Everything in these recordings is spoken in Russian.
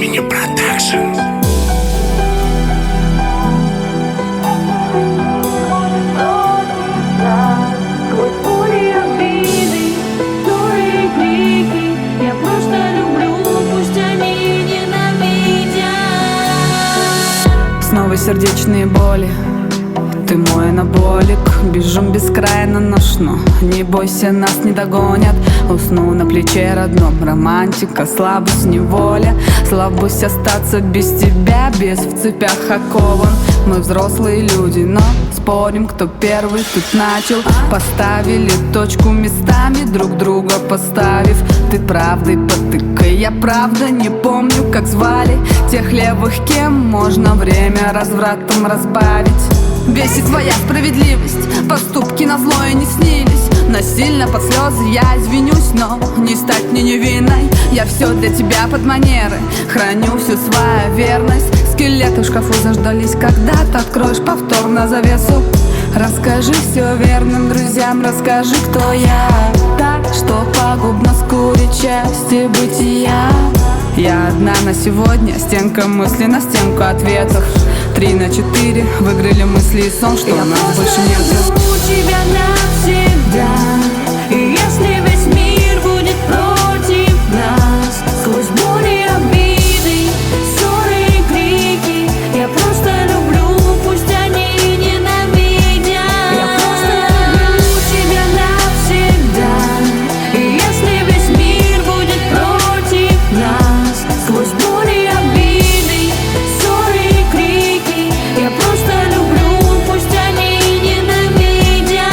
Gemini Production. Снова сердечные боли, ты мой анаболик. Бежим бескрайно, но не бойся, нас не догонят. Усну на плече родном, романтика, слабость, неволя. Слабость остаться без тебя, без в цепях окован. Мы взрослые люди, но спорим, кто первый тут начал. Поставили точку местами, друг друга поставив. Ты правдой потыкай, я правда не помню, как звали тех левых, кем можно время развратом разбавить. Бесит твоя справедливость, поступки назло и не снились. Насильно под слезы я извинюсь, но не стать мне невинной. Я все для тебя под манеры, храню всю свою верность. Скелеты в шкафу заждались, когда-то откроешь повторно завесу. Расскажи все верным друзьям, расскажи, кто я. Так, что пагубно скурит счастье бытия. Я одна на сегодня, стенка мысли на стенку ответов. 3 на 4 выиграли мысли и сон, что я у нас больше нет. люблю тебя навсегда. И если весь мир будет против нас, сквозь боли, обиды, ссоры и крики, я просто люблю, пусть они ненавидят. Я просто люблю тебя навсегда. И если весь мир будет против нас, сквозь боли, обиды, ссоры и крики, я просто люблю, пусть они ненавидят.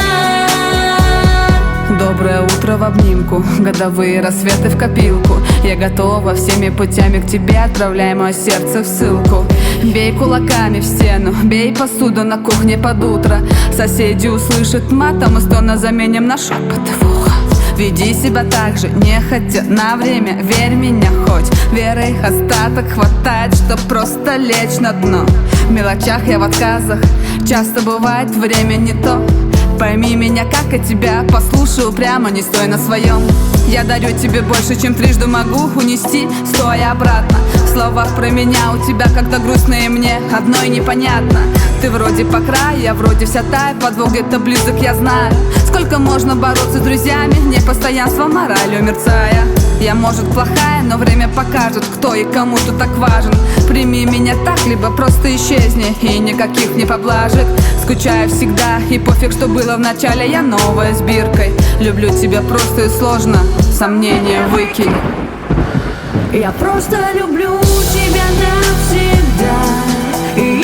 Доброе утро в обнимку, годовые рассветы в копилку. Я готова всеми путями к тебе, отправляй мое сердце в ссылку. Бей кулаками в стену, бей посуду на кухне под утро. Соседи услышат матом и стона заменим на шепоты в ухо. Веди себя так же, нехотя, на время, верь меня хоть. Веры остаток хватает, чтоб просто лечь на дно. В мелочах я в отказах, часто бывает время не то. Пойми меня, как и тебя, послушай упрямо, не стой на своем. Я дарю тебе больше, чем трижды могу унести, стоя обратно. В словах про меня у тебя как-то грустно, и мне одно и непонятно. Ты вроде по краю, я вроде вся тая, подвох где-то близок, я знаю. Сколько можно бороться с друзьями, непостоянство моралью мерцая. Я, может, плохая, но время покажет, кто и кому тут так важен. Прими меня так, либо просто исчезни, и никаких мне поблажек. Скучаю всегда, и пофиг, что было в начале, я новая с биркой. Люблю тебя просто и сложно, сомнения выкинь. Я просто люблю тебя навсегда. И